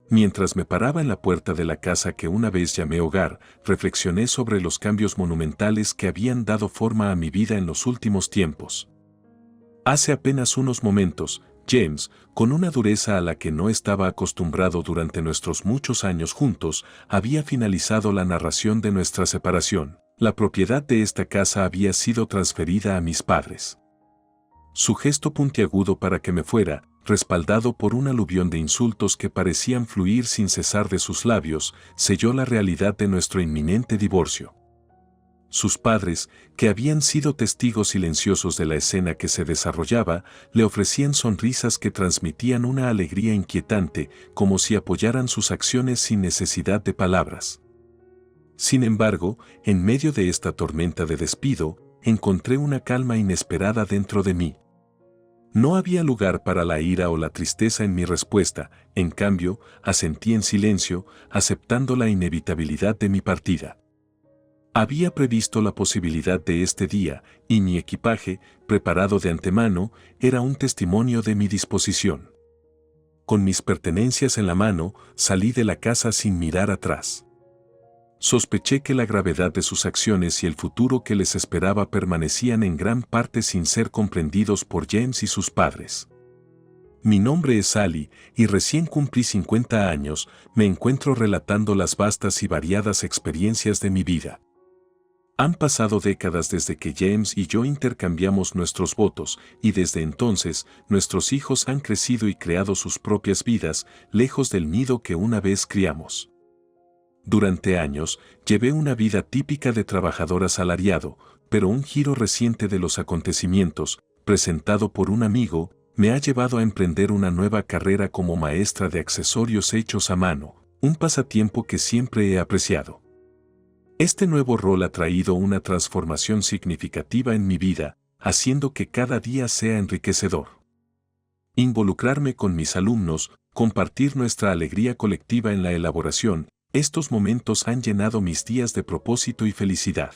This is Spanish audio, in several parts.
Mientras me paraba en la puerta de la casa que una vez llamé hogar, reflexioné sobre los cambios monumentales que habían dado forma a mi vida en los últimos tiempos. Hace apenas unos momentos, James, con una dureza a la que no estaba acostumbrado durante nuestros muchos años juntos, había finalizado la narración de nuestra separación. La propiedad de esta casa había sido transferida a mis padres. Su gesto puntiagudo para que me fuera, respaldado por un aluvión de insultos que parecían fluir sin cesar de sus labios, selló la realidad de nuestro inminente divorcio. Sus padres, que habían sido testigos silenciosos de la escena que se desarrollaba, le ofrecían sonrisas que transmitían una alegría inquietante, como si apoyaran sus acciones sin necesidad de palabras. Sin embargo, en medio de esta tormenta de despido, encontré una calma inesperada dentro de mí. No había lugar para la ira o la tristeza en mi respuesta, en cambio, asentí en silencio, aceptando la inevitabilidad de mi partida. Había previsto la posibilidad de este día, y mi equipaje, preparado de antemano, era un testimonio de mi disposición. Con mis pertenencias en la mano, salí de la casa sin mirar atrás. Sospeché que la gravedad de sus acciones y el futuro que les esperaba permanecían en gran parte sin ser comprendidos por James y sus padres. Mi nombre es Sally, y recién cumplí 50 años, me encuentro relatando las vastas y variadas experiencias de mi vida. Han pasado décadas desde que James y yo intercambiamos nuestros votos, y desde entonces, nuestros hijos han crecido y creado sus propias vidas, lejos del nido que una vez criamos. Durante años, llevé una vida típica de trabajador asalariado, pero un giro reciente de los acontecimientos, presentado por un amigo, me ha llevado a emprender una nueva carrera como maestra de accesorios hechos a mano, un pasatiempo que siempre he apreciado. Este nuevo rol ha traído una transformación significativa en mi vida, haciendo que cada día sea enriquecedor. Involucrarme con mis alumnos, compartir nuestra alegría colectiva en la elaboración, estos momentos han llenado mis días de propósito y felicidad.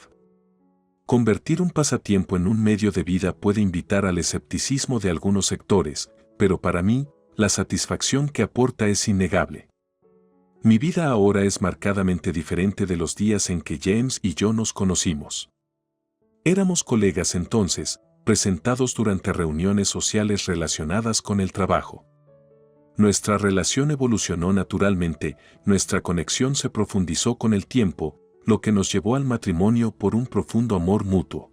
Convertir un pasatiempo en un medio de vida puede invitar al escepticismo de algunos sectores, pero para mí, la satisfacción que aporta es innegable. Mi vida ahora es marcadamente diferente de los días en que James y yo nos conocimos. Éramos colegas entonces, presentados durante reuniones sociales relacionadas con el trabajo. Nuestra relación evolucionó naturalmente, nuestra conexión se profundizó con el tiempo, lo que nos llevó al matrimonio por un profundo amor mutuo.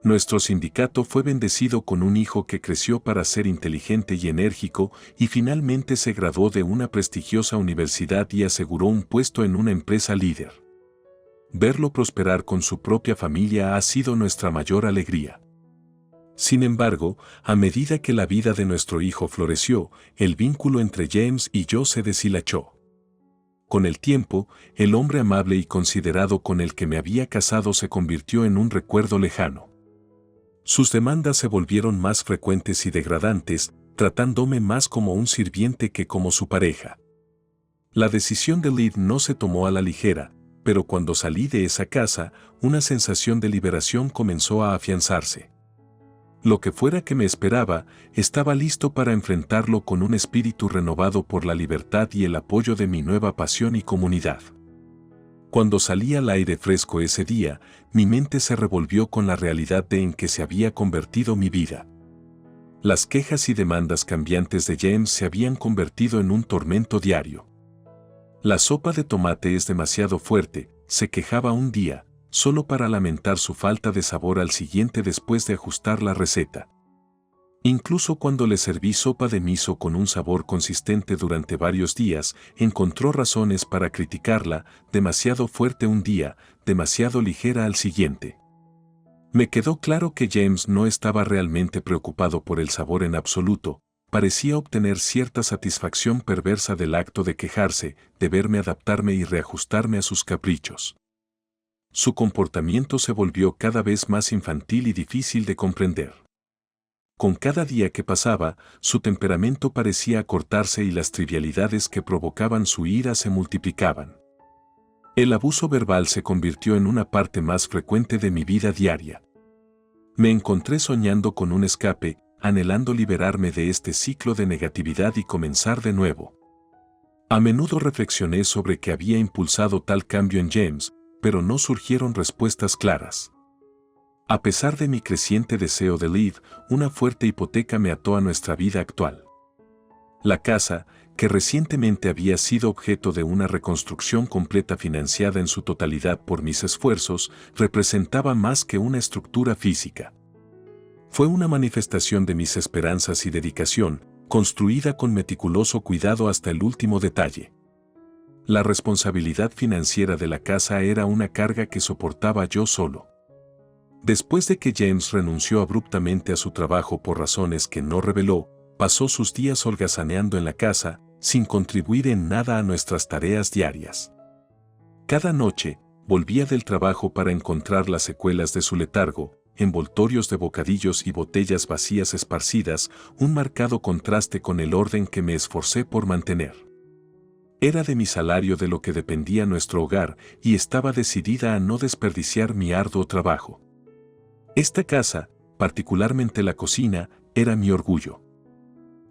Nuestro sindicato fue bendecido con un hijo que creció para ser inteligente y enérgico y finalmente se graduó de una prestigiosa universidad y aseguró un puesto en una empresa líder. Verlo prosperar con su propia familia ha sido nuestra mayor alegría. Sin embargo, a medida que la vida de nuestro hijo floreció, el vínculo entre James y yo se deshilachó. Con el tiempo, el hombre amable y considerado con el que me había casado se convirtió en un recuerdo lejano. Sus demandas se volvieron más frecuentes y degradantes, tratándome más como un sirviente que como su pareja. La decisión de Liv no se tomó a la ligera, pero cuando salí de esa casa, una sensación de liberación comenzó a afianzarse. Lo que fuera que me esperaba, estaba listo para enfrentarlo con un espíritu renovado por la libertad y el apoyo de mi nueva pasión y comunidad. Cuando salí al aire fresco ese día, mi mente se revolvió con la realidad en que se había convertido mi vida. Las quejas y demandas cambiantes de James se habían convertido en un tormento diario. La sopa de tomate es demasiado fuerte, se quejaba un día, solo para lamentar su falta de sabor al siguiente después de ajustar la receta. Incluso cuando le serví sopa de miso con un sabor consistente durante varios días, encontró razones para criticarla, demasiado fuerte un día, demasiado ligera al siguiente. Me quedó claro que James no estaba realmente preocupado por el sabor en absoluto, parecía obtener cierta satisfacción perversa del acto de quejarse, de verme adaptarme y reajustarme a sus caprichos. Su comportamiento se volvió cada vez más infantil y difícil de comprender. Con cada día que pasaba, su temperamento parecía acortarse y las trivialidades que provocaban su ira se multiplicaban. El abuso verbal se convirtió en una parte más frecuente de mi vida diaria. Me encontré soñando con un escape, anhelando liberarme de este ciclo de negatividad y comenzar de nuevo. A menudo reflexioné sobre qué había impulsado tal cambio en James, pero no surgieron respuestas claras. A pesar de mi creciente deseo de Liv, una fuerte hipoteca me ató a nuestra vida actual. La casa, que recientemente había sido objeto de una reconstrucción completa financiada en su totalidad por mis esfuerzos, representaba más que una estructura física. Fue una manifestación de mis esperanzas y dedicación, construida con meticuloso cuidado hasta el último detalle. La responsabilidad financiera de la casa era una carga que soportaba yo solo. Después de que James renunció abruptamente a su trabajo por razones que no reveló, pasó sus días holgazaneando en la casa, sin contribuir en nada a nuestras tareas diarias. Cada noche, volvía del trabajo para encontrar las secuelas de su letargo, envoltorios de bocadillos y botellas vacías esparcidas, un marcado contraste con el orden que me esforcé por mantener. Era de mi salario de lo que dependía nuestro hogar y estaba decidida a no desperdiciar mi arduo trabajo. Esta casa, particularmente la cocina, era mi orgullo.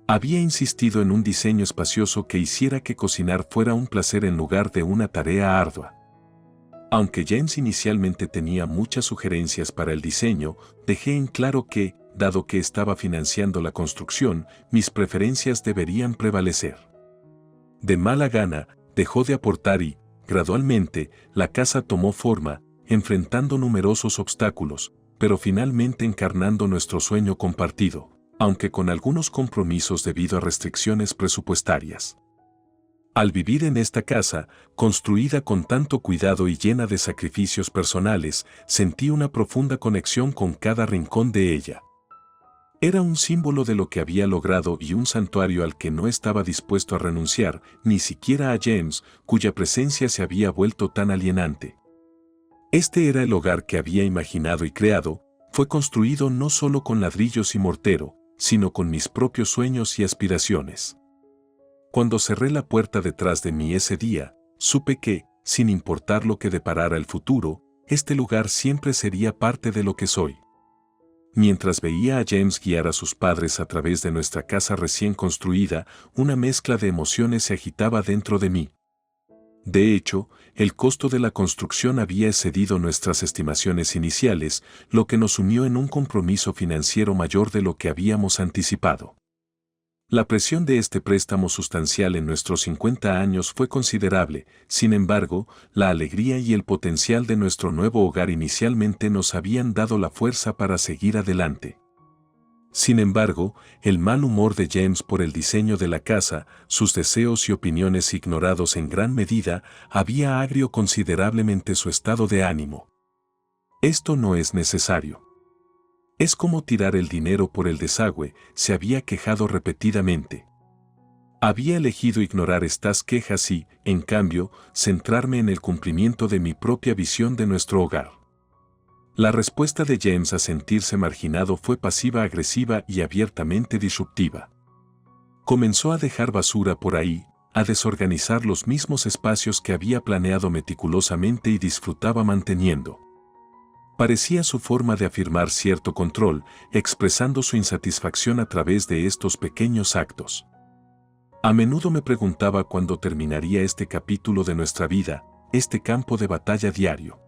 Había insistido en un diseño espacioso que hiciera que cocinar fuera un placer en lugar de una tarea ardua. Aunque James inicialmente tenía muchas sugerencias para el diseño, dejé en claro que, dado que estaba financiando la construcción, mis preferencias deberían prevalecer. De mala gana, dejó de aportar y, gradualmente, la casa tomó forma, enfrentando numerosos obstáculos, pero finalmente encarnando nuestro sueño compartido, aunque con algunos compromisos debido a restricciones presupuestarias. Al vivir en esta casa, construida con tanto cuidado y llena de sacrificios personales, sentí una profunda conexión con cada rincón de ella. Era un símbolo de lo que había logrado y un santuario al que no estaba dispuesto a renunciar, ni siquiera a James, cuya presencia se había vuelto tan alienante. Este era el hogar que había imaginado y creado, fue construido no solo con ladrillos y mortero, sino con mis propios sueños y aspiraciones. Cuando cerré la puerta detrás de mí ese día, supe que, sin importar lo que deparara el futuro, este lugar siempre sería parte de lo que soy. Mientras veía a James guiar a sus padres a través de nuestra casa recién construida, una mezcla de emociones se agitaba dentro de mí. De hecho, el costo de la construcción había excedido nuestras estimaciones iniciales, lo que nos unió en un compromiso financiero mayor de lo que habíamos anticipado. La presión de este préstamo sustancial en nuestros 50 años fue considerable, sin embargo, la alegría y el potencial de nuestro nuevo hogar inicialmente nos habían dado la fuerza para seguir adelante. Sin embargo, el mal humor de James por el diseño de la casa, sus deseos y opiniones ignorados en gran medida, había agrio considerablemente su estado de ánimo. Esto no es necesario. Es como tirar el dinero por el desagüe, se había quejado repetidamente. Había elegido ignorar estas quejas y, en cambio, centrarme en el cumplimiento de mi propia visión de nuestro hogar. La respuesta de James a sentirse marginado fue pasiva-agresiva y abiertamente disruptiva. Comenzó a dejar basura por ahí, a desorganizar los mismos espacios que había planeado meticulosamente y disfrutaba manteniendo. Parecía su forma de afirmar cierto control, expresando su insatisfacción a través de estos pequeños actos. A menudo me preguntaba cuándo terminaría este capítulo de nuestra vida, este campo de batalla diario.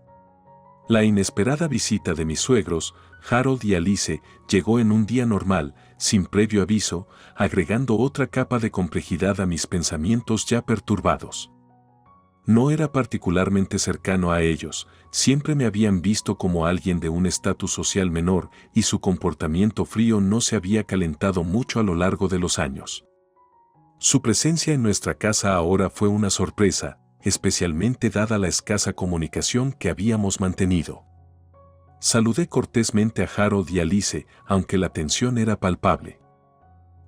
La inesperada visita de mis suegros, Harold y Alice, llegó en un día normal, sin previo aviso, agregando otra capa de complejidad a mis pensamientos ya perturbados. No era particularmente cercano a ellos, siempre me habían visto como alguien de un estatus social menor y su comportamiento frío no se había calentado mucho a lo largo de los años. Su presencia en nuestra casa ahora fue una sorpresa, especialmente dada la escasa comunicación que habíamos mantenido. Saludé cortésmente a Harold y Alice, aunque la tensión era palpable.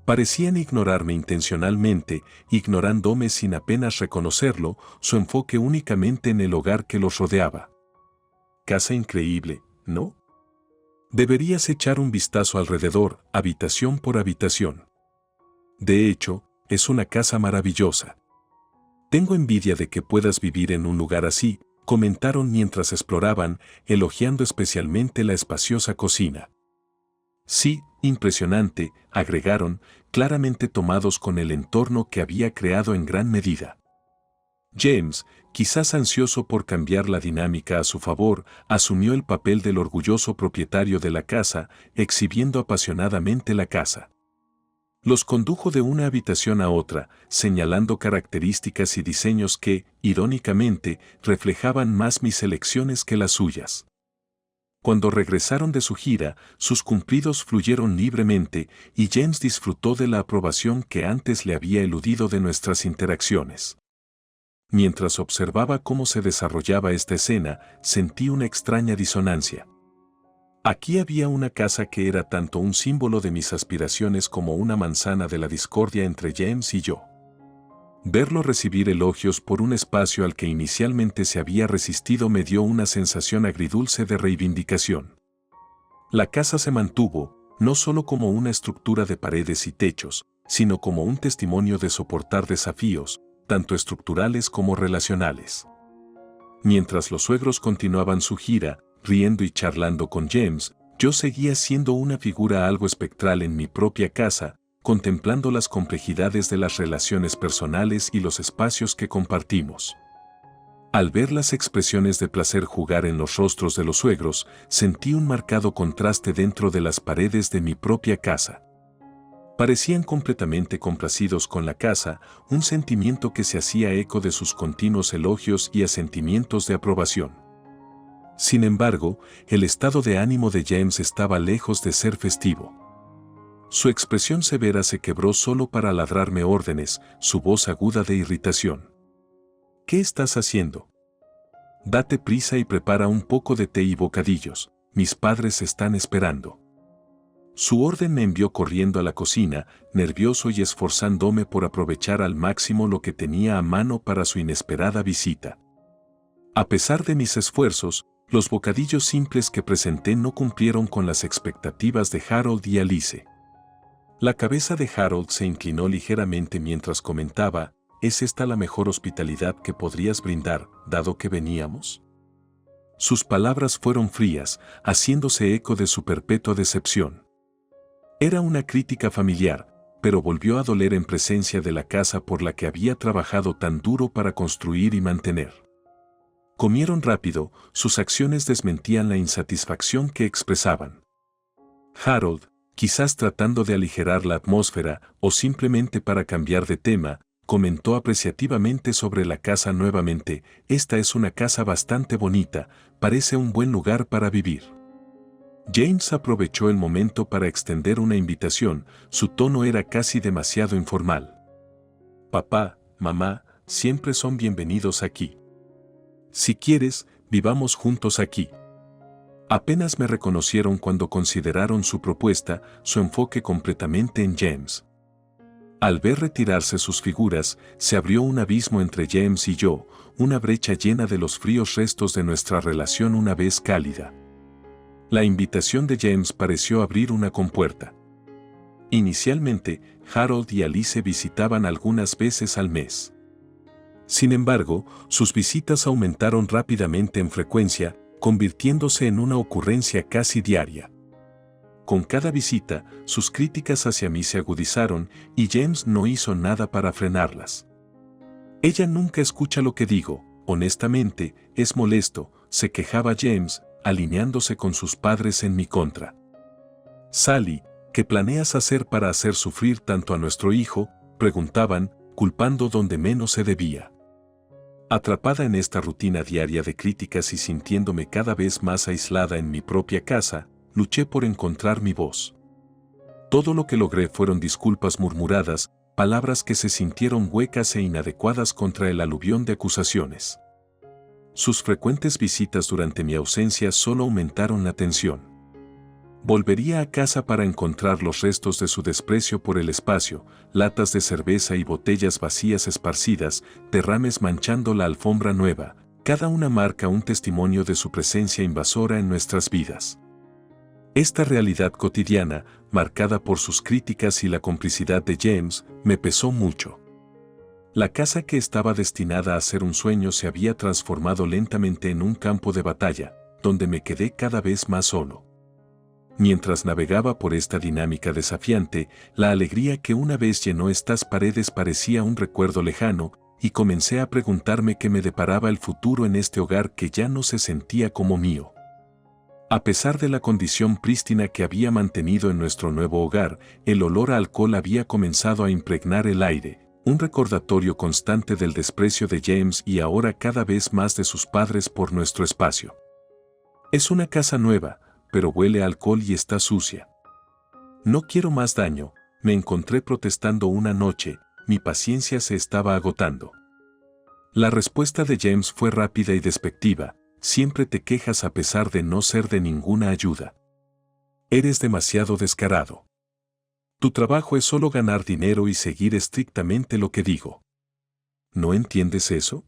Parecían ignorarme intencionalmente, ignorándome sin apenas reconocerlo, su enfoque únicamente en el hogar que los rodeaba. Casa increíble, ¿no? Deberías echar un vistazo alrededor, habitación por habitación. De hecho, es una casa maravillosa. Tengo envidia de que puedas vivir en un lugar así, comentaron mientras exploraban, elogiando especialmente la espaciosa cocina. Sí, impresionante, agregaron, claramente tomados con el entorno que había creado en gran medida. James, quizás ansioso por cambiar la dinámica a su favor, asumió el papel del orgulloso propietario de la casa, exhibiendo apasionadamente la casa. Los condujo de una habitación a otra, señalando características y diseños que, irónicamente, reflejaban más mis elecciones que las suyas. Cuando regresaron de su gira, sus cumplidos fluyeron libremente y James disfrutó de la aprobación que antes le había eludido de nuestras interacciones. Mientras observaba cómo se desarrollaba esta escena, sentí una extraña disonancia. Aquí había una casa que era tanto un símbolo de mis aspiraciones como una manzana de la discordia entre James y yo. Verlo recibir elogios por un espacio al que inicialmente se había resistido me dio una sensación agridulce de reivindicación. La casa se mantuvo, no solo como una estructura de paredes y techos, sino como un testimonio de soportar desafíos, tanto estructurales como relacionales. Mientras los suegros continuaban su gira, riendo y charlando con James, yo seguía siendo una figura algo espectral en mi propia casa, contemplando las complejidades de las relaciones personales y los espacios que compartimos. Al ver las expresiones de placer jugar en los rostros de los suegros, sentí un marcado contraste dentro de las paredes de mi propia casa. Parecían completamente complacidos con la casa, un sentimiento que se hacía eco de sus continuos elogios y asentimientos de aprobación. Sin embargo, el estado de ánimo de James estaba lejos de ser festivo. Su expresión severa se quebró solo para ladrarme órdenes, su voz aguda de irritación. ¿Qué estás haciendo? Date prisa y prepara un poco de té y bocadillos, mis padres están esperando. Su orden me envió corriendo a la cocina, nervioso y esforzándome por aprovechar al máximo lo que tenía a mano para su inesperada visita. A pesar de mis esfuerzos, los bocadillos simples que presenté no cumplieron con las expectativas de Harold y Alice. La cabeza de Harold se inclinó ligeramente mientras comentaba, ¿es esta la mejor hospitalidad que podrías brindar, dado que veníamos? Sus palabras fueron frías, haciéndose eco de su perpetua decepción. Era una crítica familiar, pero volvió a doler en presencia de la casa por la que había trabajado tan duro para construir y mantener. Comieron rápido, sus acciones desmentían la insatisfacción que expresaban. Harold, quizás tratando de aligerar la atmósfera o simplemente para cambiar de tema, comentó apreciativamente sobre la casa nuevamente, esta es una casa bastante bonita, parece un buen lugar para vivir. James aprovechó el momento para extender una invitación, su tono era casi demasiado informal. Papá, mamá, siempre son bienvenidos aquí. Si quieres, vivamos juntos aquí. Apenas me reconocieron cuando consideraron su propuesta, su enfoque completamente en James. Al ver retirarse sus figuras, se abrió un abismo entre James y yo, una brecha llena de los fríos restos de nuestra relación una vez cálida. La invitación de James pareció abrir una compuerta. Inicialmente, Harold y Alice visitaban algunas veces al mes. Sin embargo, sus visitas aumentaron rápidamente en frecuencia, convirtiéndose en una ocurrencia casi diaria. Con cada visita, sus críticas hacia mí se agudizaron y James no hizo nada para frenarlas. Ella nunca escucha lo que digo, honestamente, es molesto, se quejaba James, alineándose con sus padres en mi contra. Sally, ¿qué planeas hacer para hacer sufrir tanto a nuestro hijo?, preguntaban, culpando donde menos se debía. Atrapada en esta rutina diaria de críticas y sintiéndome cada vez más aislada en mi propia casa, luché por encontrar mi voz. Todo lo que logré fueron disculpas murmuradas, palabras que se sintieron huecas e inadecuadas contra el aluvión de acusaciones. Sus frecuentes visitas durante mi ausencia solo aumentaron la tensión. Volvería a casa para encontrar los restos de su desprecio por el espacio, latas de cerveza y botellas vacías esparcidas, derrames manchando la alfombra nueva, cada una marca un testimonio de su presencia invasora en nuestras vidas. Esta realidad cotidiana, marcada por sus críticas y la complicidad de James, me pesó mucho. La casa que estaba destinada a ser un sueño se había transformado lentamente en un campo de batalla, donde me quedé cada vez más solo. Mientras navegaba por esta dinámica desafiante, la alegría que una vez llenó estas paredes parecía un recuerdo lejano, y comencé a preguntarme qué me deparaba el futuro en este hogar que ya no se sentía como mío. A pesar de la condición prístina que había mantenido en nuestro nuevo hogar, el olor a alcohol había comenzado a impregnar el aire, un recordatorio constante del desprecio de James y ahora cada vez más de sus padres por nuestro espacio. Es una casa nueva, pero huele a alcohol y está sucia. No quiero más daño, me encontré protestando una noche, mi paciencia se estaba agotando. La respuesta de James fue rápida y despectiva: siempre te quejas a pesar de no ser de ninguna ayuda. Eres demasiado descarado. Tu trabajo es solo ganar dinero y seguir estrictamente lo que digo. ¿No entiendes eso?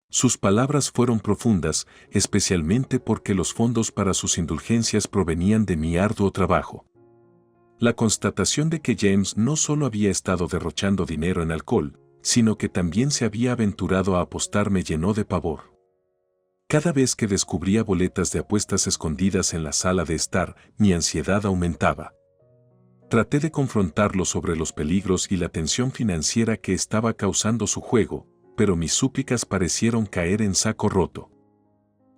Sus palabras fueron profundas, especialmente porque los fondos para sus indulgencias provenían de mi arduo trabajo. La constatación de que James no solo había estado derrochando dinero en alcohol, sino que también se había aventurado a apostar me llenó de pavor. Cada vez que descubría boletas de apuestas escondidas en la sala de estar, mi ansiedad aumentaba. Traté de confrontarlo sobre los peligros y la tensión financiera que estaba causando su juego, pero mis súplicas parecieron caer en saco roto.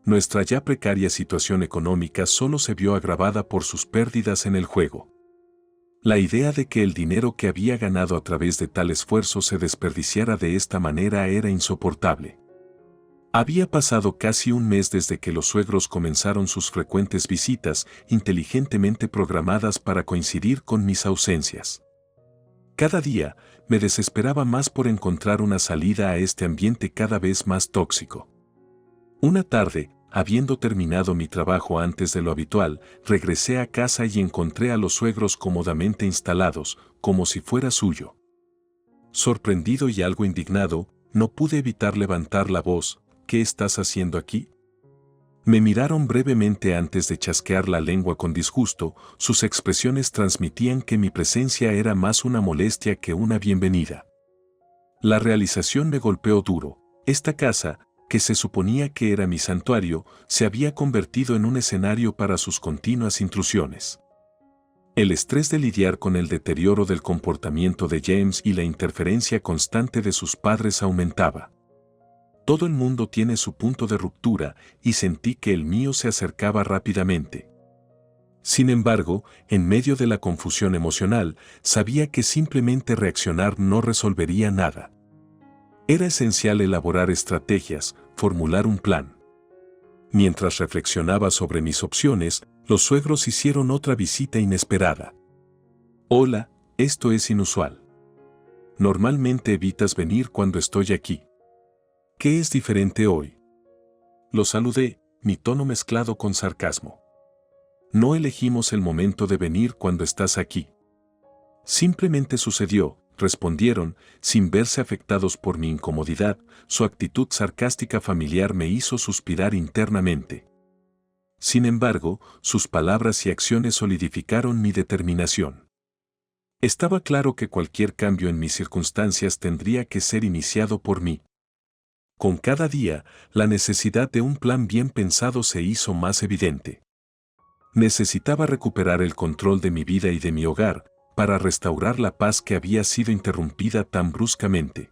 Nuestra ya precaria situación económica solo se vio agravada por sus pérdidas en el juego. La idea de que el dinero que había ganado a través de tal esfuerzo se desperdiciara de esta manera era insoportable. Había pasado casi un mes desde que los suegros comenzaron sus frecuentes visitas, inteligentemente programadas para coincidir con mis ausencias. Cada día, me desesperaba más por encontrar una salida a este ambiente cada vez más tóxico. Una tarde, habiendo terminado mi trabajo antes de lo habitual, regresé a casa y encontré a los suegros cómodamente instalados, como si fuera suyo. Sorprendido y algo indignado, no pude evitar levantar la voz: ¿qué estás haciendo aquí? Me miraron brevemente antes de chasquear la lengua con disgusto. Sus expresiones transmitían que mi presencia era más una molestia que una bienvenida. La realización me golpeó duro. Esta casa, que se suponía que era mi santuario, se había convertido en un escenario para sus continuas intrusiones. El estrés de lidiar con el deterioro del comportamiento de James y la interferencia constante de sus padres aumentaba. Todo el mundo tiene su punto de ruptura, y sentí que el mío se acercaba rápidamente. Sin embargo, en medio de la confusión emocional, sabía que simplemente reaccionar no resolvería nada. Era esencial elaborar estrategias, formular un plan. Mientras reflexionaba sobre mis opciones, los suegros hicieron otra visita inesperada. Hola, esto es inusual. Normalmente evitas venir cuando estoy aquí. ¿Qué es diferente hoy? Lo saludé, mi tono mezclado con sarcasmo. No elegimos el momento de venir cuando estás aquí. Simplemente sucedió, respondieron, sin verse afectados por mi incomodidad. Su actitud sarcástica familiar me hizo suspirar internamente. Sin embargo, sus palabras y acciones solidificaron mi determinación. Estaba claro que cualquier cambio en mis circunstancias tendría que ser iniciado por mí. Con cada día, la necesidad de un plan bien pensado se hizo más evidente. Necesitaba recuperar el control de mi vida y de mi hogar, para restaurar la paz que había sido interrumpida tan bruscamente.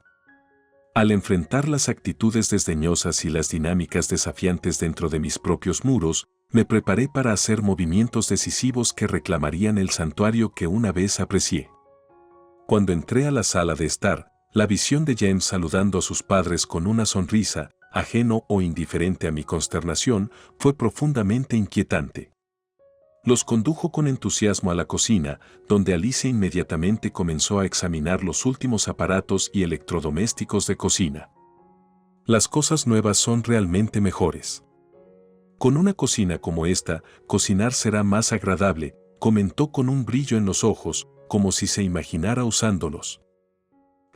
Al enfrentar las actitudes desdeñosas y las dinámicas desafiantes dentro de mis propios muros, me preparé para hacer movimientos decisivos que reclamarían el santuario que una vez aprecié. Cuando entré a la sala de estar, la visión de James saludando a sus padres con una sonrisa, ajeno o indiferente a mi consternación, fue profundamente inquietante. Los condujo con entusiasmo a la cocina, donde Alicia inmediatamente comenzó a examinar los últimos aparatos y electrodomésticos de cocina. Las cosas nuevas son realmente mejores. Con una cocina como esta, cocinar será más agradable, comentó con un brillo en los ojos, como si se imaginara usándolos.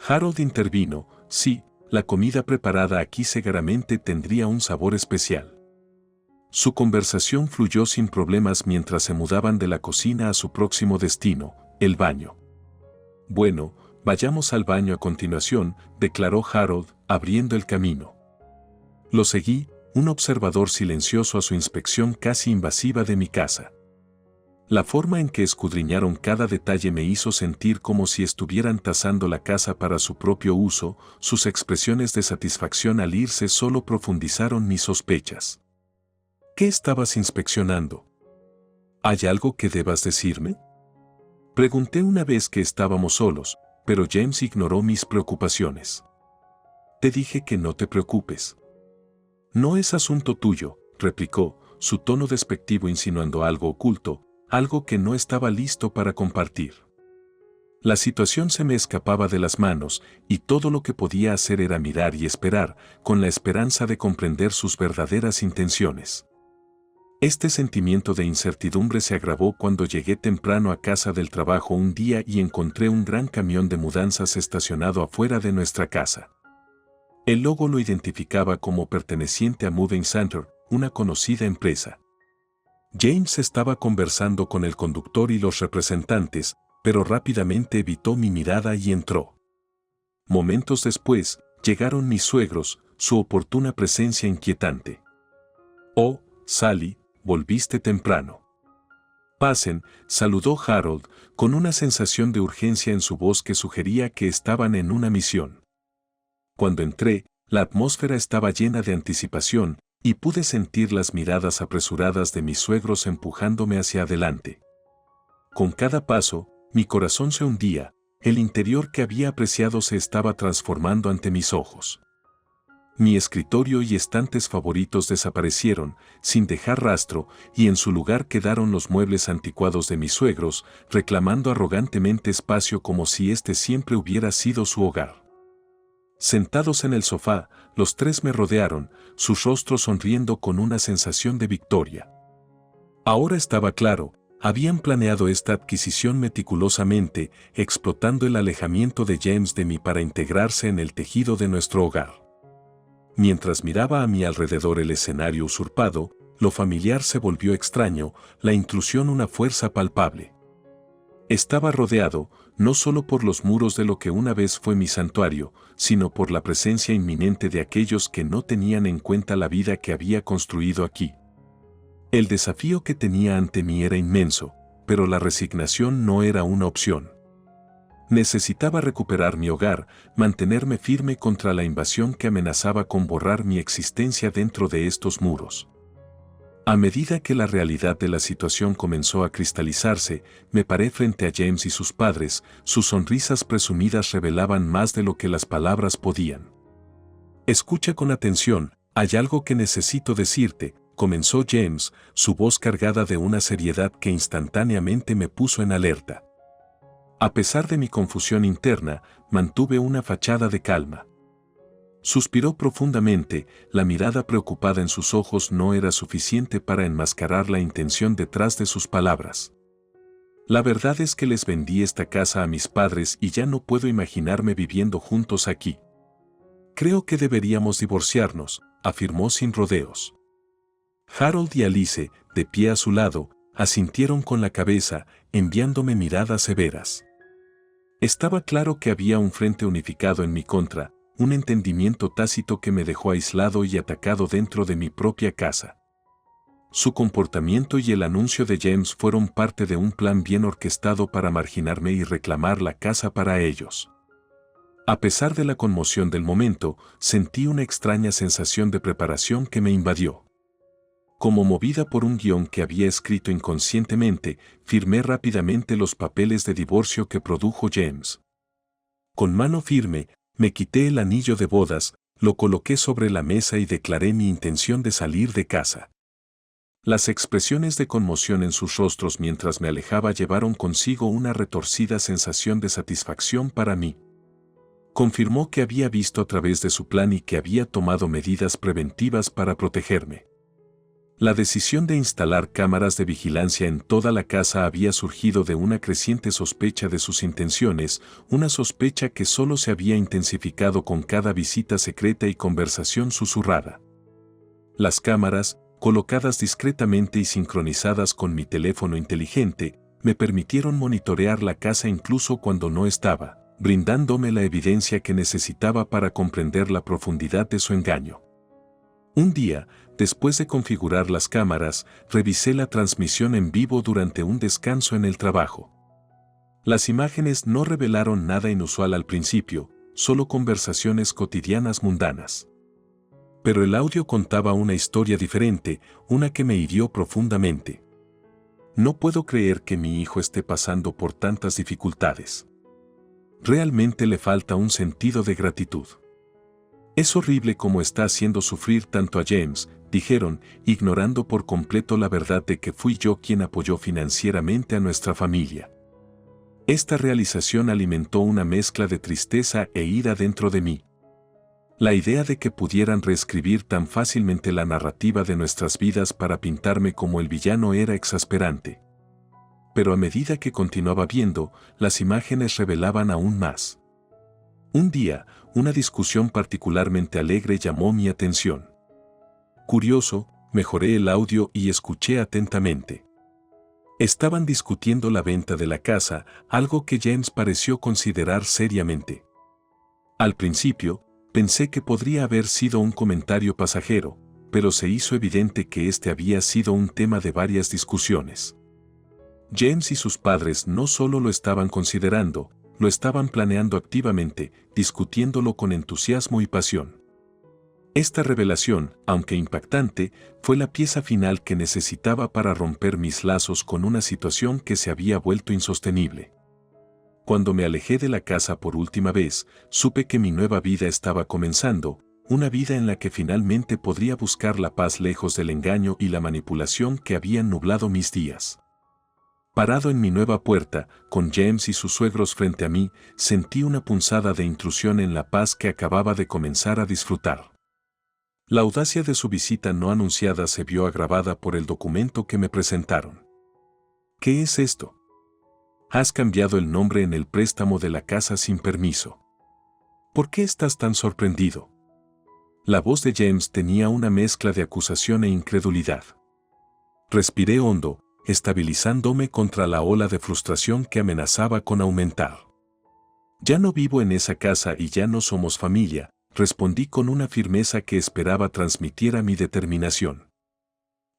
Harold intervino: sí, la comida preparada aquí seguramente tendría un sabor especial. Su conversación fluyó sin problemas mientras se mudaban de la cocina a su próximo destino, el baño. Bueno, vayamos al baño a continuación, declaró Harold, abriendo el camino. Lo seguí, un observador silencioso a su inspección casi invasiva de mi casa. La forma en que escudriñaron cada detalle me hizo sentir como si estuvieran tasando la casa para su propio uso. Sus expresiones de satisfacción al irse solo profundizaron mis sospechas. ¿Qué estabas inspeccionando? ¿Hay algo que debas decirme? Pregunté una vez que estábamos solos, pero James ignoró mis preocupaciones. Te dije que no te preocupes. No es asunto tuyo, replicó, su tono despectivo insinuando algo oculto, algo que no estaba listo para compartir. La situación se me escapaba de las manos y todo lo que podía hacer era mirar y esperar, con la esperanza de comprender sus verdaderas intenciones. Este sentimiento de incertidumbre se agravó cuando llegué temprano a casa del trabajo un día y encontré un gran camión de mudanzas estacionado afuera de nuestra casa. El logo lo identificaba como perteneciente a Moving Center, una conocida empresa. James estaba conversando con el conductor y los representantes, pero rápidamente evitó mi mirada y entró. Momentos después, llegaron mis suegros, su oportuna presencia inquietante. «Oh, Sally, volviste temprano». «Pasen», saludó Harold, con una sensación de urgencia en su voz que sugería que estaban en una misión. Cuando entré, la atmósfera estaba llena de anticipación, y pude sentir las miradas apresuradas de mis suegros empujándome hacia adelante. Con cada paso, mi corazón se hundía, el interior que había apreciado se estaba transformando ante mis ojos. Mi escritorio y estantes favoritos desaparecieron, sin dejar rastro, y en su lugar quedaron los muebles anticuados de mis suegros, reclamando arrogantemente espacio como si este siempre hubiera sido su hogar. Sentados en el sofá, los tres me rodearon, sus rostros sonriendo con una sensación de victoria. Ahora estaba claro, habían planeado esta adquisición meticulosamente, explotando el alejamiento de James de mí para integrarse en el tejido de nuestro hogar. Mientras miraba a mi alrededor el escenario usurpado, lo familiar se volvió extraño, la intrusión una fuerza palpable. Estaba rodeado, no solo por los muros de lo que una vez fue mi santuario, sino por la presencia inminente de aquellos que no tenían en cuenta la vida que había construido aquí. El desafío que tenía ante mí era inmenso, pero la resignación no era una opción. Necesitaba recuperar mi hogar, mantenerme firme contra la invasión que amenazaba con borrar mi existencia dentro de estos muros. A medida que la realidad de la situación comenzó a cristalizarse, me paré frente a James y sus padres, sus sonrisas presumidas revelaban más de lo que las palabras podían. «Escucha con atención, hay algo que necesito decirte», comenzó James, su voz cargada de una seriedad que instantáneamente me puso en alerta. A pesar de mi confusión interna, mantuve una fachada de calma. Suspiró profundamente, la mirada preocupada en sus ojos no era suficiente para enmascarar la intención detrás de sus palabras. «La verdad es que les vendí esta casa a mis padres y ya no puedo imaginarme viviendo juntos aquí. Creo que deberíamos divorciarnos», afirmó sin rodeos. Harold y Alice, de pie a su lado, asintieron con la cabeza, enviándome miradas severas. Estaba claro que había un frente unificado en mi contra, un entendimiento tácito que me dejó aislado y atacado dentro de mi propia casa. Su comportamiento y el anuncio de James fueron parte de un plan bien orquestado para marginarme y reclamar la casa para ellos. A pesar de la conmoción del momento, sentí una extraña sensación de preparación que me invadió. Como movida por un guión que había escrito inconscientemente, firmé rápidamente los papeles de divorcio que produjo James. Con mano firme, me quité el anillo de bodas, lo coloqué sobre la mesa y declaré mi intención de salir de casa. Las expresiones de conmoción en sus rostros mientras me alejaba llevaron consigo una retorcida sensación de satisfacción para mí. Confirmó que había visto a través de su plan y que había tomado medidas preventivas para protegerme. La decisión de instalar cámaras de vigilancia en toda la casa había surgido de una creciente sospecha de sus intenciones, una sospecha que solo se había intensificado con cada visita secreta y conversación susurrada. Las cámaras, colocadas discretamente y sincronizadas con mi teléfono inteligente, me permitieron monitorear la casa incluso cuando no estaba, brindándome la evidencia que necesitaba para comprender la profundidad de su engaño. Un día, después de configurar las cámaras, revisé la transmisión en vivo durante un descanso en el trabajo. Las imágenes no revelaron nada inusual al principio, solo conversaciones cotidianas mundanas. Pero el audio contaba una historia diferente, una que me hirió profundamente. No puedo creer que mi hijo esté pasando por tantas dificultades. Realmente le falta un sentido de gratitud. Es horrible cómo está haciendo sufrir tanto a James, dijeron, ignorando por completo la verdad de que fui yo quien apoyó financieramente a nuestra familia. Esta realización alimentó una mezcla de tristeza e ira dentro de mí. La idea de que pudieran reescribir tan fácilmente la narrativa de nuestras vidas para pintarme como el villano era exasperante. Pero a medida que continuaba viendo, las imágenes revelaban aún más. Un día, una discusión particularmente alegre llamó mi atención. Curioso, mejoré el audio y escuché atentamente. Estaban discutiendo la venta de la casa, algo que James pareció considerar seriamente. Al principio, pensé que podría haber sido un comentario pasajero, pero se hizo evidente que este había sido un tema de varias discusiones. James y sus padres no solo lo estaban considerando, lo estaban planeando activamente, discutiéndolo con entusiasmo y pasión. Esta revelación, aunque impactante, fue la pieza final que necesitaba para romper mis lazos con una situación que se había vuelto insostenible. Cuando me alejé de la casa por última vez, supe que mi nueva vida estaba comenzando, una vida en la que finalmente podría buscar la paz lejos del engaño y la manipulación que habían nublado mis días. Parado en mi nueva puerta, con James y sus suegros frente a mí, sentí una punzada de intrusión en la paz que acababa de comenzar a disfrutar. La audacia de su visita no anunciada se vio agravada por el documento que me presentaron. ¿Qué es esto? Has cambiado el nombre en el préstamo de la casa sin permiso. ¿Por qué estás tan sorprendido? La voz de James tenía una mezcla de acusación e incredulidad. Respiré hondo, estabilizándome contra la ola de frustración que amenazaba con aumentar. Ya no vivo en esa casa y ya no somos familia, respondí con una firmeza que esperaba transmitiera mi determinación.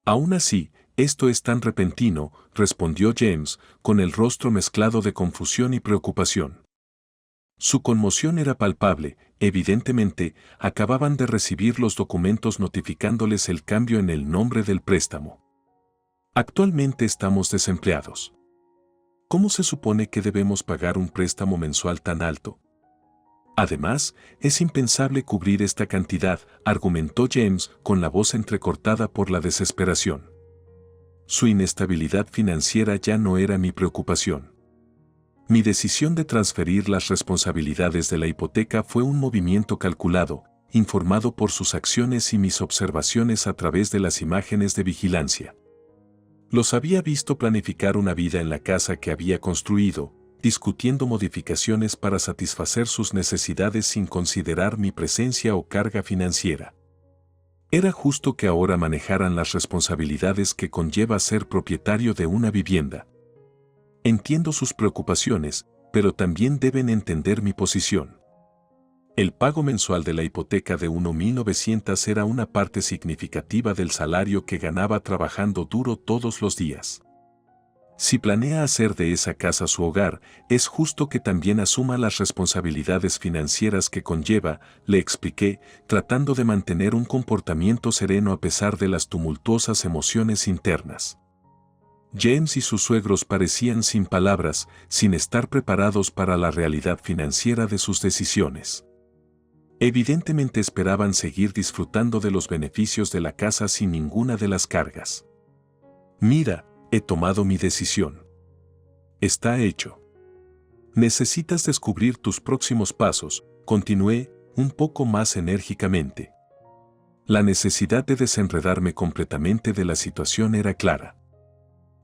Aún así, esto es tan repentino, respondió James, con el rostro mezclado de confusión y preocupación. Su conmoción era palpable, evidentemente, acababan de recibir los documentos notificándoles el cambio en el nombre del préstamo. Actualmente estamos desempleados. ¿Cómo se supone que debemos pagar un préstamo mensual tan alto? Además, es impensable cubrir esta cantidad, argumentó James con la voz entrecortada por la desesperación. Su inestabilidad financiera ya no era mi preocupación. Mi decisión de transferir las responsabilidades de la hipoteca fue un movimiento calculado, informado por sus acciones y mis observaciones a través de las imágenes de vigilancia. Los había visto planificar una vida en la casa que había construido, discutiendo modificaciones para satisfacer sus necesidades sin considerar mi presencia o carga financiera. Era justo que ahora manejaran las responsabilidades que conlleva ser propietario de una vivienda. Entiendo sus preocupaciones, pero también deben entender mi posición. El pago mensual de la hipoteca de 1.900 era una parte significativa del salario que ganaba trabajando duro todos los días. Si planea hacer de esa casa su hogar, es justo que también asuma las responsabilidades financieras que conlleva, le expliqué, tratando de mantener un comportamiento sereno a pesar de las tumultuosas emociones internas. James y sus suegros parecían sin palabras, sin estar preparados para la realidad financiera de sus decisiones. Evidentemente esperaban seguir disfrutando de los beneficios de la casa sin ninguna de las cargas. Mira, he tomado mi decisión. Está hecho. Necesitas descubrir tus próximos pasos, continué, un poco más enérgicamente. La necesidad de desenredarme completamente de la situación era clara.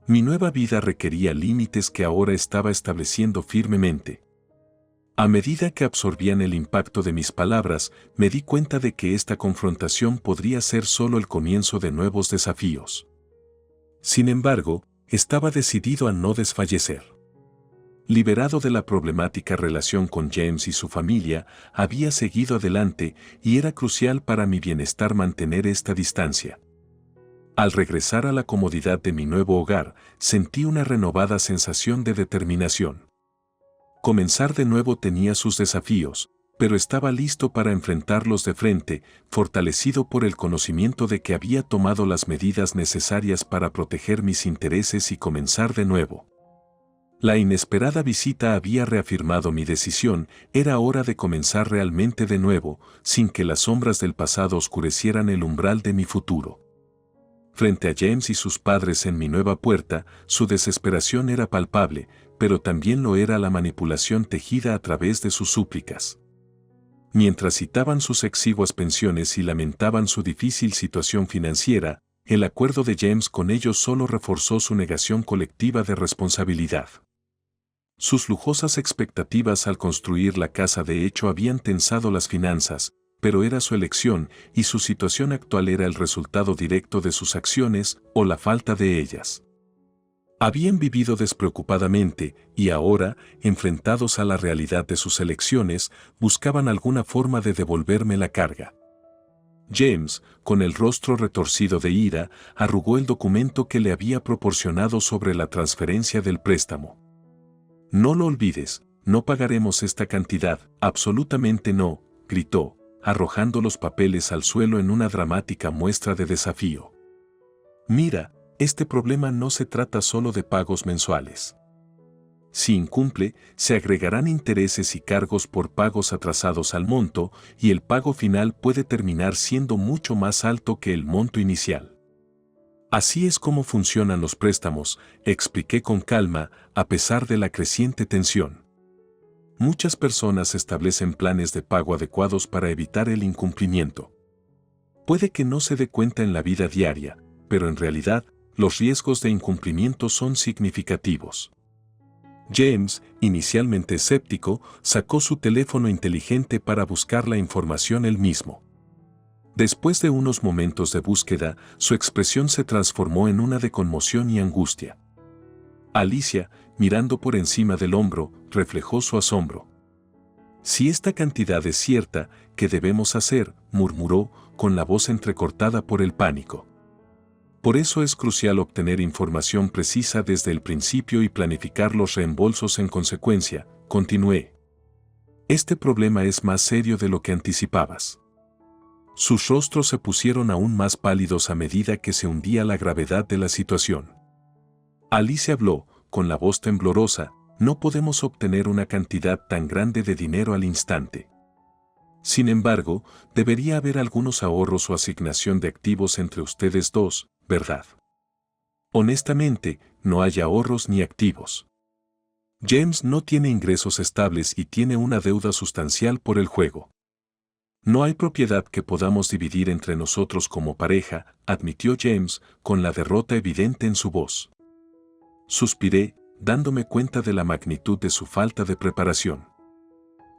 Mi nueva vida requería límites que ahora estaba estableciendo firmemente. A medida que absorbían el impacto de mis palabras, me di cuenta de que esta confrontación podría ser solo el comienzo de nuevos desafíos. Sin embargo, estaba decidido a no desfallecer. Liberado de la problemática relación con James y su familia, había seguido adelante y era crucial para mi bienestar mantener esta distancia. Al regresar a la comodidad de mi nuevo hogar, sentí una renovada sensación de determinación. Comenzar de nuevo tenía sus desafíos, pero estaba listo para enfrentarlos de frente, fortalecido por el conocimiento de que había tomado las medidas necesarias para proteger mis intereses y comenzar de nuevo. La inesperada visita había reafirmado mi decisión, era hora de comenzar realmente de nuevo, sin que las sombras del pasado oscurecieran el umbral de mi futuro. Frente a James y sus padres en mi nueva puerta, su desesperación era palpable, pero también lo era la manipulación tejida a través de sus súplicas. Mientras citaban sus exiguas pensiones y lamentaban su difícil situación financiera, el acuerdo de James con ellos solo reforzó su negación colectiva de responsabilidad. Sus lujosas expectativas al construir la casa de hecho habían tensado las finanzas, pero era su elección y su situación actual era el resultado directo de sus acciones o la falta de ellas. Habían vivido despreocupadamente y ahora, enfrentados a la realidad de sus elecciones, buscaban alguna forma de devolverme la carga. James, con el rostro retorcido de ira, arrugó el documento que le había proporcionado sobre la transferencia del préstamo. «No lo olvides, no pagaremos esta cantidad, absolutamente no», gritó, arrojando los papeles al suelo en una dramática muestra de desafío. «Mira, este problema no se trata solo de pagos mensuales. Si incumple, se agregarán intereses y cargos por pagos atrasados al monto, y el pago final puede terminar siendo mucho más alto que el monto inicial. Así es como funcionan los préstamos», expliqué con calma, a pesar de la creciente tensión. Muchas personas establecen planes de pago adecuados para evitar el incumplimiento. Puede que no se dé cuenta en la vida diaria, pero en realidad, los riesgos de incumplimiento son significativos. James, inicialmente escéptico, sacó su teléfono inteligente para buscar la información él mismo. Después de unos momentos de búsqueda, su expresión se transformó en una de conmoción y angustia. Alicia, mirando por encima del hombro, reflejó su asombro. «Si esta cantidad es cierta, ¿qué debemos hacer?», murmuró, con la voz entrecortada por el pánico. «Por eso es crucial obtener información precisa desde el principio y planificar los reembolsos en consecuencia», continué. «Este problema es más serio de lo que anticipabas». Sus rostros se pusieron aún más pálidos a medida que se hundía la gravedad de la situación. Alicia habló, con la voz temblorosa: «No podemos obtener una cantidad tan grande de dinero al instante. Sin embargo, debería haber algunos ahorros o asignación de activos entre ustedes dos, ¿verdad?». «Honestamente, no hay ahorros ni activos. James no tiene ingresos estables y tiene una deuda sustancial por el juego. No hay propiedad que podamos dividir entre nosotros como pareja», admitió James, con la derrota evidente en su voz. Suspiré, dándome cuenta de la magnitud de su falta de preparación.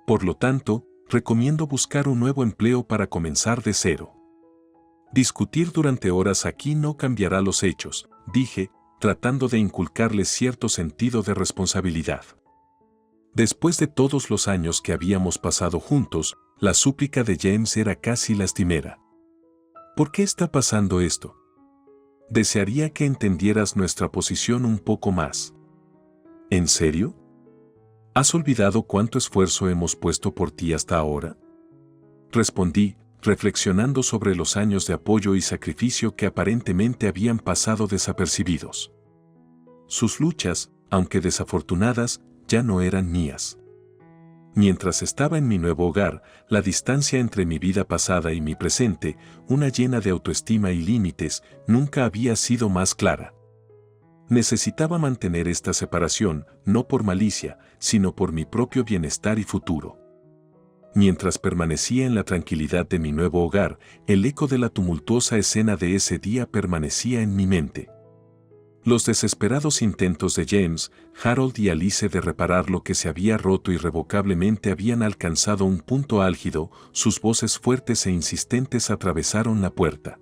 «Por lo tanto, recomiendo buscar un nuevo empleo para comenzar de cero. Discutir durante horas aquí no cambiará los hechos», dije, tratando de inculcarle cierto sentido de responsabilidad. Después de todos los años que habíamos pasado juntos, la súplica de James era casi lastimera. «¿Por qué está pasando esto? Desearía que entendieras nuestra posición un poco más». «¿En serio? ¿Has olvidado cuánto esfuerzo hemos puesto por ti hasta ahora?», respondí, reflexionando sobre los años de apoyo y sacrificio que aparentemente habían pasado desapercibidos. Sus luchas, aunque desafortunadas, ya no eran mías. Mientras estaba en mi nuevo hogar, la distancia entre mi vida pasada y mi presente, una llena de autoestima y límites, nunca había sido más clara. Necesitaba mantener esta separación, no por malicia, sino por mi propio bienestar y futuro. Mientras permanecía en la tranquilidad de mi nuevo hogar, el eco de la tumultuosa escena de ese día permanecía en mi mente. Los desesperados intentos de James, Harold y Alice de reparar lo que se había roto irrevocablemente habían alcanzado un punto álgido, sus voces fuertes e insistentes atravesaron la puerta.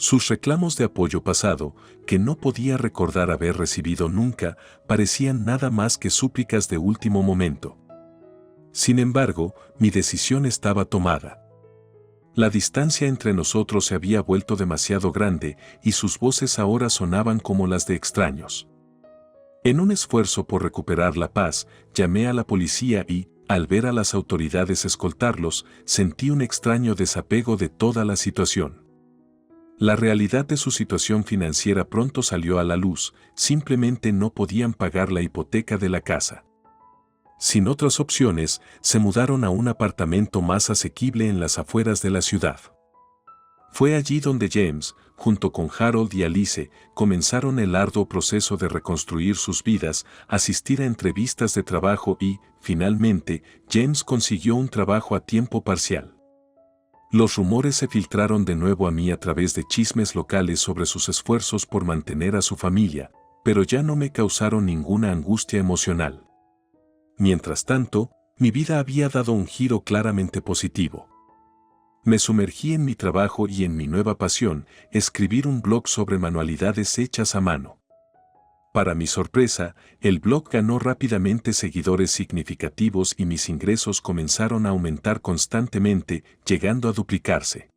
Sus reclamos de apoyo pasado, que no podía recordar haber recibido nunca, parecían nada más que súplicas de último momento. Sin embargo, mi decisión estaba tomada. La distancia entre nosotros se había vuelto demasiado grande y sus voces ahora sonaban como las de extraños. En un esfuerzo por recuperar la paz, llamé a la policía y, al ver a las autoridades escoltarlos, sentí un extraño desapego de toda la situación. La realidad de su situación financiera pronto salió a la luz, simplemente no podían pagar la hipoteca de la casa. Sin otras opciones, se mudaron a un apartamento más asequible en las afueras de la ciudad. Fue allí donde James, junto con Harold y Alice, comenzaron el arduo proceso de reconstruir sus vidas, asistir a entrevistas de trabajo y, finalmente, James consiguió un trabajo a tiempo parcial. Los rumores se filtraron de nuevo a mí a través de chismes locales sobre sus esfuerzos por mantener a su familia, pero ya no me causaron ninguna angustia emocional. Mientras tanto, mi vida había dado un giro claramente positivo. Me sumergí en mi trabajo y en mi nueva pasión, escribir un blog sobre manualidades hechas a mano. Para mi sorpresa, el blog ganó rápidamente seguidores significativos y mis ingresos comenzaron a aumentar constantemente, llegando a duplicarse.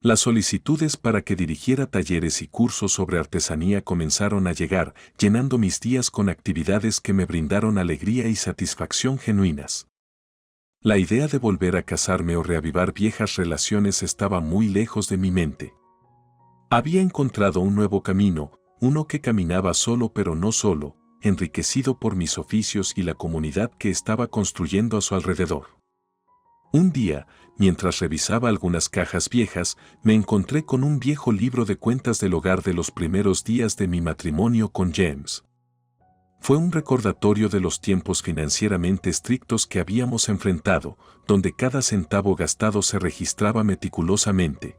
Las solicitudes para que dirigiera talleres y cursos sobre artesanía comenzaron a llegar, llenando mis días con actividades que me brindaron alegría y satisfacción genuinas. La idea de volver a casarme o reavivar viejas relaciones estaba muy lejos de mi mente. Había encontrado un nuevo camino, uno que caminaba solo pero no solo, enriquecido por mis oficios y la comunidad que estaba construyendo a su alrededor. Un día, mientras revisaba algunas cajas viejas, me encontré con un viejo libro de cuentas del hogar de los primeros días de mi matrimonio con James. Fue un recordatorio de los tiempos financieramente estrictos que habíamos enfrentado, donde cada centavo gastado se registraba meticulosamente.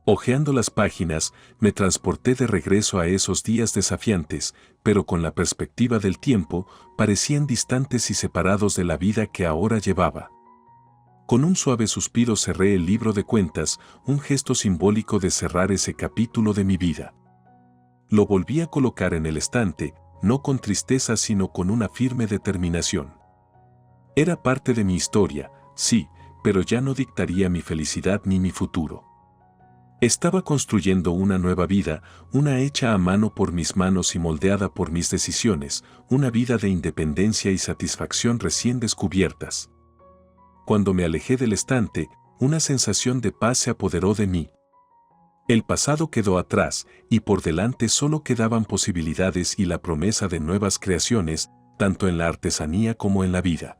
Hojeando las páginas, me transporté de regreso a esos días desafiantes, pero con la perspectiva del tiempo, parecían distantes y separados de la vida que ahora llevaba. Con un suave suspiro cerré el libro de cuentas, un gesto simbólico de cerrar ese capítulo de mi vida. Lo volví a colocar en el estante, no con tristeza sino con una firme determinación. Era parte de mi historia, sí, pero ya no dictaría mi felicidad ni mi futuro. Estaba construyendo una nueva vida, una hecha a mano por mis manos y moldeada por mis decisiones, una vida de independencia y satisfacción recién descubiertas. Cuando me alejé del estante, una sensación de paz se apoderó de mí. El pasado quedó atrás, y por delante solo quedaban posibilidades y la promesa de nuevas creaciones, tanto en la artesanía como en la vida.